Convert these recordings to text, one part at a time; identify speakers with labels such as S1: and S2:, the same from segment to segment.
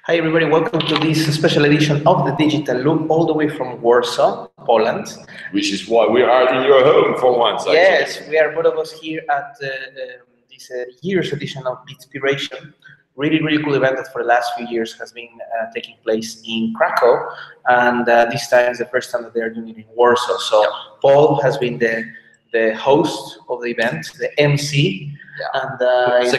S1: Hi everybody, welcome to this special edition of the Digital Loop, all the way from Warsaw, Poland.
S2: Which is why we are in your home for once, actually.
S1: Yes, we are both of us here at this year's edition of Bitspiration. Really cool event that for the last few years has been taking place in Krakow, and this time is the first time that they are doing it in Warsaw. So Paul has been the host of the event, the MC.
S2: Yeah.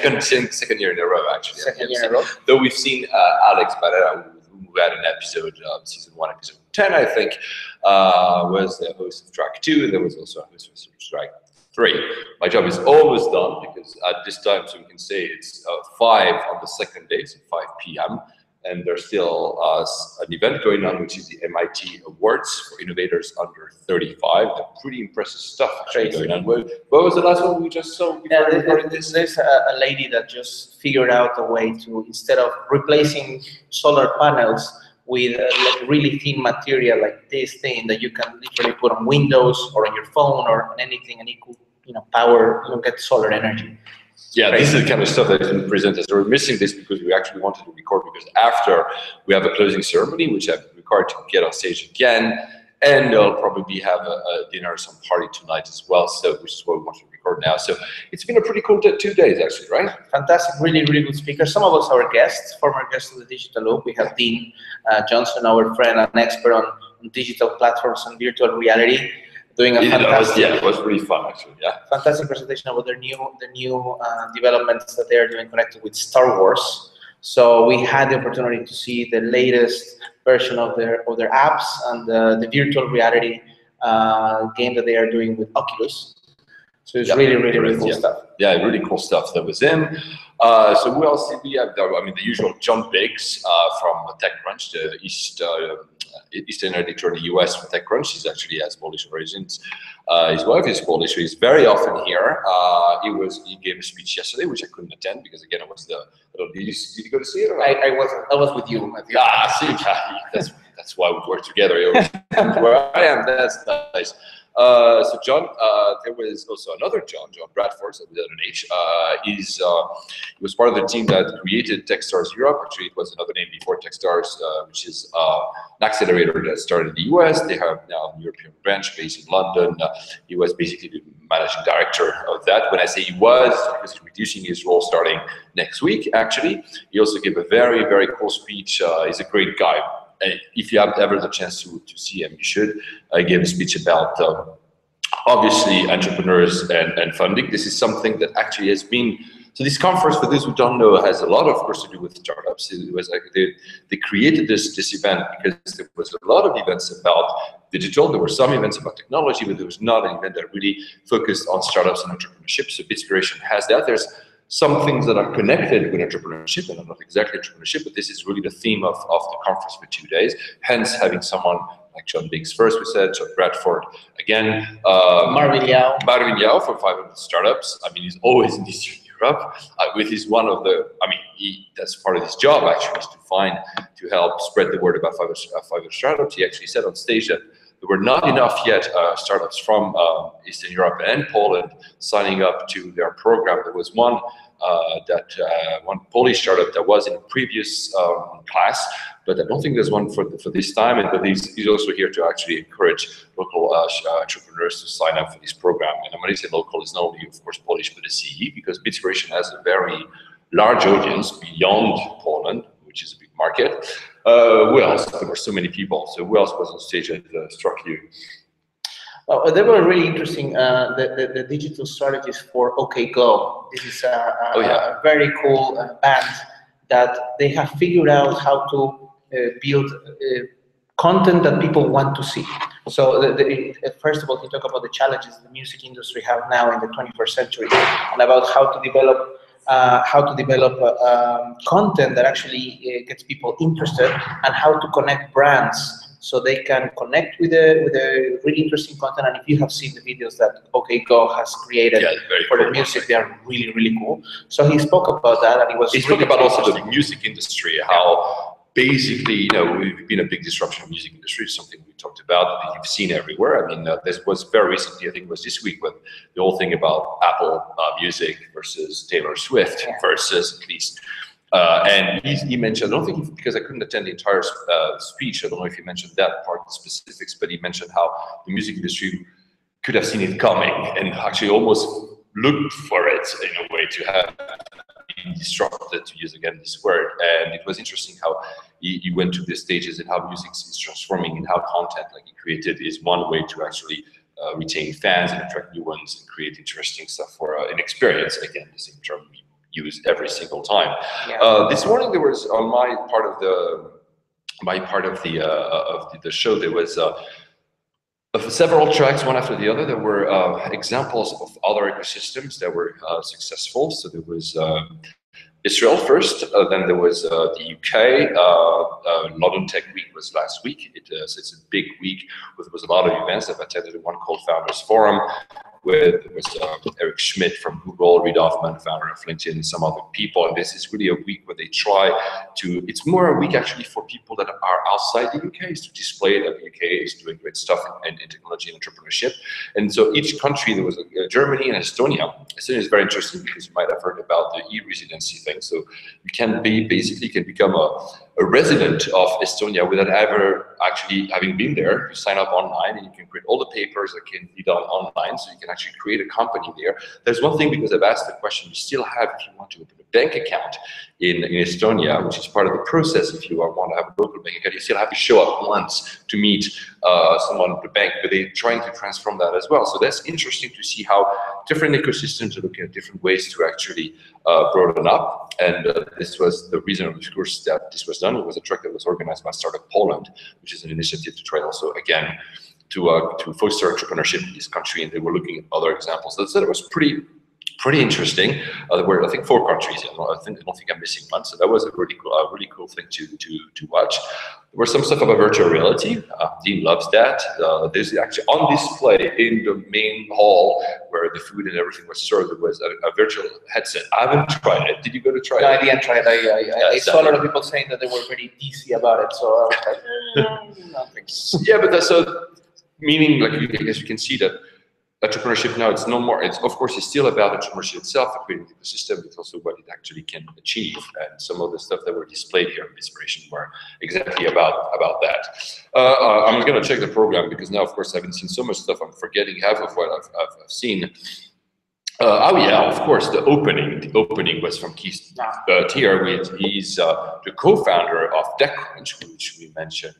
S2: And second year in a row, actually.
S1: Second year in a row.
S2: Though we've seen Alex Barrera, who had an episode, season 1, episode 10, I think, was the host of track 2, and there was also a host of track 3. My job is almost done because at this time, so we can say it's 5 on the second day, so 5 p.m. And there's still an event going on, which is the MIT Awards for Innovators Under 35. Pretty impressive stuff actually going on. What was the last one we just saw?
S1: There's a lady that just figured out a way to, instead of replacing solar panels with like really thin material like this thing that you can literally put on Windows or on your phone or on anything, and it could, power, get solar energy.
S2: Yeah, this is the kind of stuff that has been presented. So we're missing this because we actually wanted to record, because after we have a closing ceremony, which I've required to get on stage again, and there'll probably have a dinner, some party tonight as well, so which is what we want to record now. So it's been a pretty cool 2 days, actually, right?
S1: Fantastic, really good speakers. Some of us are guests, former guests of the Digital Loop. We have Dean Johnson, our friend, an expert on digital platforms and virtual reality, doing a fantastic.
S2: Yeah, it was really fun, actually. Yeah,
S1: fantastic presentation about the new developments that they are doing connected with Star Wars. So we had the opportunity to see the latest version of their apps and the virtual reality game that they are doing with Oculus. So it's really cool stuff.
S2: Yeah, really cool stuff that was in. So who else did we have? The usual John Biggs from TechCrunch, the Eastern editor in the US for TechCrunch. He actually has Polish origins. His wife is Polish, so he's very often here. He gave a speech yesterday, which I couldn't attend because again it was did you go to see it? Or?
S1: I was with you.
S2: See, that's why we work together. Where I am, that's nice. So John, there was also another John Bradford, so with an H. He was part of the team that created Techstars Europe. Actually, it was another name before Techstars, which is an accelerator that started in the US. They have now a European branch based in London. He was basically the managing director of that. When I say he was, because he's reducing his role starting next week, actually. He also gave a very cool speech. He's a great guy. If you have ever the chance to see him, you should. I gave a speech about obviously entrepreneurs and funding. This is something that actually has been, so this conference, for those who don't know, has a lot, of course, to do with startups. It was like they created this event because there was a lot of events about digital. There were some events about technology, but there was not an event that really focused on startups and entrepreneurship. So Bitspiration has that. There's some things that are connected with entrepreneurship, and not exactly entrepreneurship, but this is really the theme of the conference for 2 days. Hence, having someone like John Biggs first, we said, John Bradford again,
S1: Marvin
S2: Yao from 500 Startups. He's always in Eastern Europe. He's one of the. That's part of his job actually, is to help spread the word about 500 Startups. He actually said on stage that there were not enough yet startups from Eastern Europe and Poland signing up to their program. There was one Polish startup that was in a previous class, but I don't think there's one for this time. But he's also here to actually encourage local entrepreneurs to sign up for this program. And when I say local, it's not only, of course, Polish, but a CE, because Bitspiration has a very large audience beyond Poland, which is a big market. Who else? There were so many people. So who else was on stage that struck you?
S1: Well, they were really interesting. The digital strategies for OK Go. This is a very cool band that they have figured out how to build content that people want to see. So first of all, he talked about the challenges the music industry have now in the 21st century, and about how to develop content that actually gets people interested, and how to connect brands so they can connect with the really interesting content. And if you have seen the videos that OK Go has created for the music, they are really cool. So he spoke about that, and he
S2: spoke about also the music industry, how basically, we've been a big disruption of the music industry, something we talked about, that you've seen everywhere. This was very recently, I think it was this week, with the whole thing about Apple Music versus Taylor Swift versus, at least, And he mentioned, I don't think, because I couldn't attend the entire speech, I don't know if he mentioned that part, the specifics, but he mentioned how the music industry could have seen it coming and actually almost looked for it in a way to have been disrupted, to use again this word. And it was interesting how he went to the stages and how music is transforming and how content like he created is one way to actually retain fans and attract new ones and create interesting stuff for an experience. Again, the same term we use every single time. Yeah. This morning there was on my part of the show there was several tracks, one after the other. There were examples of other ecosystems that were successful. So there was Israel first, then there was the UK. London Tech Week was last week. So it's a big week with a lot of events. I've attended one called Founders Forum, where there was Eric Schmidt from Google, Reid Hoffman, founder of LinkedIn, and some other people. And this is really a week where they try to, it's more a week actually for people that are outside the UK, is to display that the UK is doing great stuff in technology and entrepreneurship. And so each country, there was Germany and Estonia. Estonia is very interesting because you might have heard about the e-residency thing. So you can basically become a resident of Estonia without ever actually having been there. You sign up online and you can create all the papers that can be done online, so you can actually create a company there. There's one thing, because I've asked the question, you still have, if you want to open a bank account in Estonia, which is part of the process, if you want to have a local bank account, you still have to show up once to meet someone at the bank, but they're trying to transform that as well. So that's interesting to see how different ecosystems are looking at different ways to actually broaden up. And this was the reason, of course, that this was done. It was a track that was organized by Startup Poland, which is an initiative to try also, again, to foster entrepreneurship in this country, and they were looking at other examples. So it was pretty interesting. There were, I think, 4 countries. I don't think I'm missing one. So that was a really cool thing to watch. There was some stuff about virtual reality. Dean loves that. There's actually on display in the main hall where the food and everything was served. There was a virtual headset. I haven't tried it. Did you go to try it?
S1: No, I didn't try it. I saw a lot of people saying that they were very dizzy about it. So I was like, nothing.
S2: Yeah, but that's meaning, like, I guess you can see that entrepreneurship now, it's no more, it's of course it's still about entrepreneurship itself, creating the ecosystem, but also what it actually can achieve. And some of the stuff that were displayed here in Bitspiration were exactly about that. I'm going to check the program, because now, of course, I haven't seen so much stuff, I'm forgetting half of what I've seen. Oh yeah, of course, the opening was from Keith Tier. He's the co-founder of TechCrunch, which we mentioned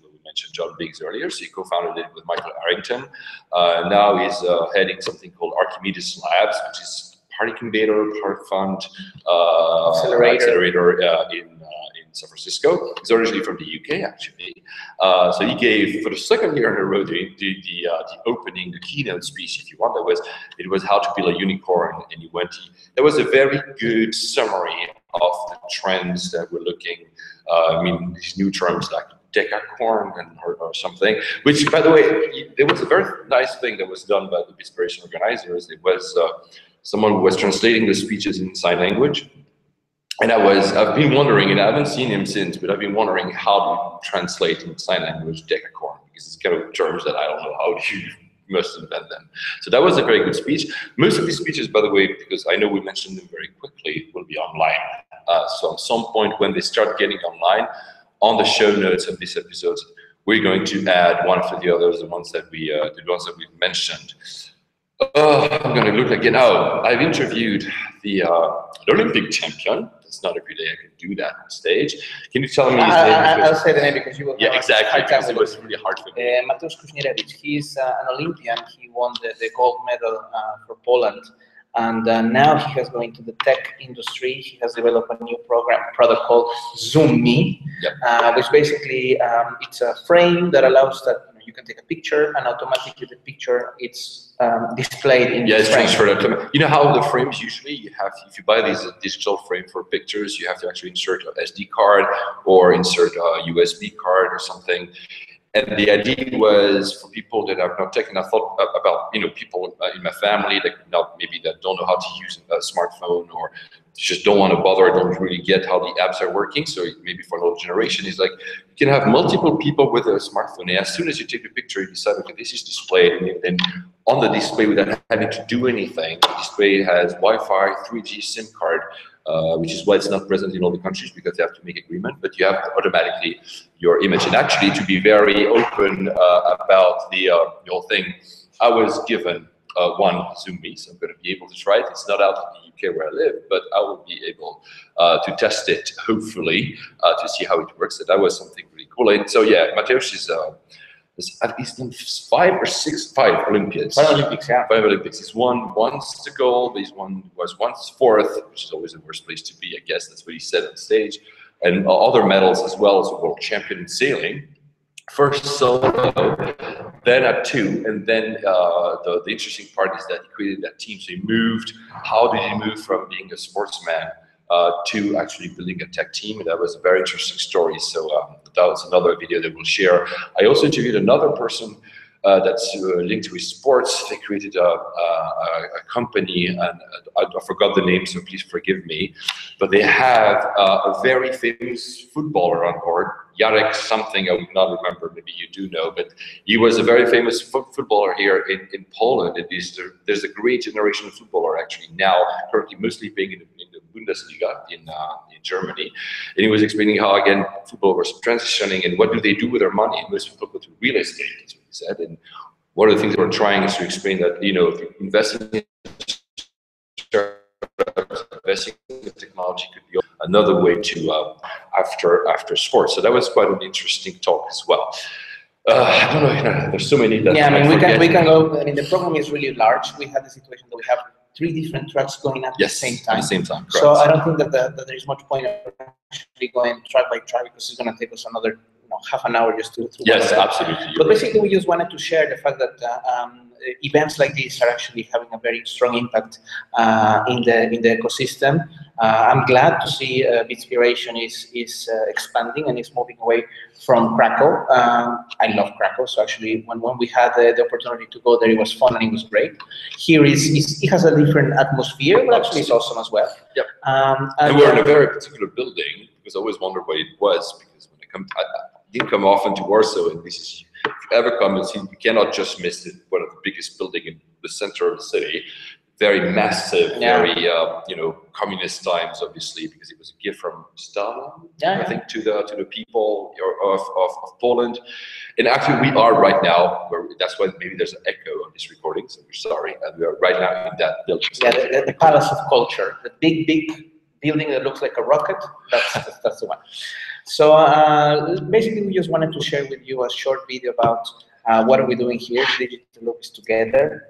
S2: John Biggs earlier. So he co-founded it with Michael Arrington. Now he's heading something called Archimedes Labs, which is part incubator, part fund accelerator in San Francisco. He's originally from the UK, actually. So he gave, for the second year in a row, the opening, the keynote speech, if you want. It was how to build a unicorn, and there was a very good summary of the trends that we're looking. I mean, these new terms like decacorn or something, which, by the way, there was a very nice thing that was done by the Bitspiration organizers. It was someone who was translating the speeches in sign language. And I've been wondering, and I haven't seen him since, but I've been wondering how to translate in sign language decacorn, because it's kind of terms that I don't know how you must invent them. So that was a very good speech. Most of these speeches, by the way, because I know we mentioned them very quickly, will be online. So at some point when they start getting online, on the show notes of this episode, we're going to add one after the others, the ones that we've mentioned. I'm going to look again. Oh, I've interviewed the Olympic champion. It's not every day I can do that on stage. Can you tell me his name?
S1: I'll say the name because you will.
S2: Yeah, exactly. Because it was really hard for me.
S1: Mateusz Kuśnierewicz. He's an Olympian. He won the gold medal for Poland. And now he has gone into the tech industry. He has developed a new product called Zoom Me, which basically it's a frame that allows that you can take a picture and automatically the picture it's displayed in the frame.
S2: Transferred. You know how the frames usually you have, if you buy these digital frame for pictures, you have to actually insert an SD card or insert a USB card or something. And the idea was for people that have not taken, I thought about, people in my family that don't know how to use a smartphone, or just don't want to bother, don't really get how the apps are working. So maybe for an old generation, it's like you can have multiple people with a smartphone. And as soon as you take the picture, you decide, okay, this is displayed. And then on the display, without having to do anything, the display has Wi-Fi, 3G, SIM card, which is why it's not present in all the countries, because they have to make agreement, but you have automatically your image. And actually, to be very open about the whole thing, I was given one Zoom Me, so I'm going to be able to try it. It's not out in the UK where I live, but I will be able to test it, hopefully, to see how it works. So that was something really cool. And so yeah, Mateusz is he's done 5 Olympiads.
S1: 5 Olympics, yeah.
S2: 5 Olympics. He's won once the gold. Was once fourth, which is always the worst place to be, I guess. That's what he said on stage. And other medals as well. So world champion in sailing. First solo, then at 2, and then the interesting part is that he created that team. So he moved. How did he move from being a sportsman to actually building a tech team? And that was a very interesting story. So that was another video that we'll share. I also interviewed another person that's linked with sports. They created a company, and I forgot the name, so please forgive me. But they have a very famous footballer on board, Jarek something, I would not remember, maybe you do know, but he was a very famous footballer here in Poland. And there's a great generation of footballer actually now, currently mostly playing in the Bundesliga in Germany. And he was explaining how, again, football was transitioning and what do they do with their money. And most people go to real estate, that's what he said. And one of the things they were trying is to explain that, you know, if you invest in investing in technology could be another way to after sports. So that was quite an interesting talk as well. I don't know, there's so many that
S1: yeah, I mean, we can go. I mean, the program is really large. We had the situation that we have 3 different tracks going at the same time.
S2: At the same time.
S1: So I don't think that there is much point of actually going track by track, because it's going to take us another half an hour just to
S2: yes, absolutely.
S1: But basically, we just wanted to share the fact that events like this are actually having a very strong impact in the ecosystem. I'm glad to see Bitspiration is expanding and is moving away from Krakow. I love Krakow, so actually when we had the opportunity to go there, it was fun and it was great. Here it has a different atmosphere, but actually it's awesome as well.
S2: Yep. And we're in a very particular building, because I always wondered what it was, because when I didn't come often to Warsaw, and this is, if you ever come and see, you cannot just miss it. One of the biggest buildings in the center of the city, very massive, very communist times, obviously, because it was a gift from Stalin, I think, to the people of Poland. And actually, we are right now, that's why maybe there's an echo on this recording, so we're sorry. And we are right now in that building.
S1: Yeah, the Palace of Culture, the big building that looks like a rocket. That's the one. So basically, we just wanted to share with you a short video about what are we doing here. Digital Loop is together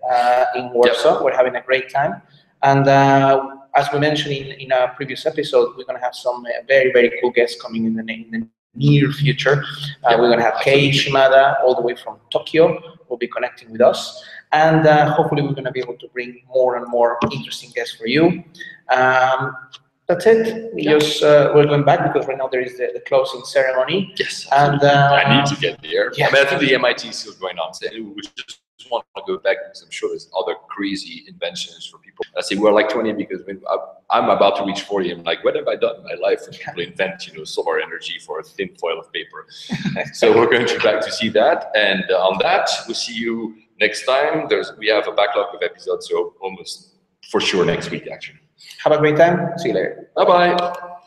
S1: in Warsaw. Yep. We're having a great time. And as we mentioned in a previous episode, we're going to have some very, very cool guests coming in the near future. We're going to have Kei Shimada all the way from Tokyo. Will be connecting with us. And hopefully, we're going to be able to bring more and more interesting guests for you. That's it. We're going back because right now there is the closing ceremony.
S2: Yes.
S1: And
S2: I need to get there.
S1: Yeah.
S2: I mean, I think the MIT is still going on. So we just want to go back because I'm sure there's other crazy inventions for people. I say we're like 20 because when I'm about to reach 40. I'm like, what have I done in my life? And people invent, solar energy for a thin foil of paper. So we're going to back to see that. And on that, we'll see you next time. We have a backlog of episodes, so almost for sure next week, actually.
S1: Have a great time. See you later.
S2: Bye-bye.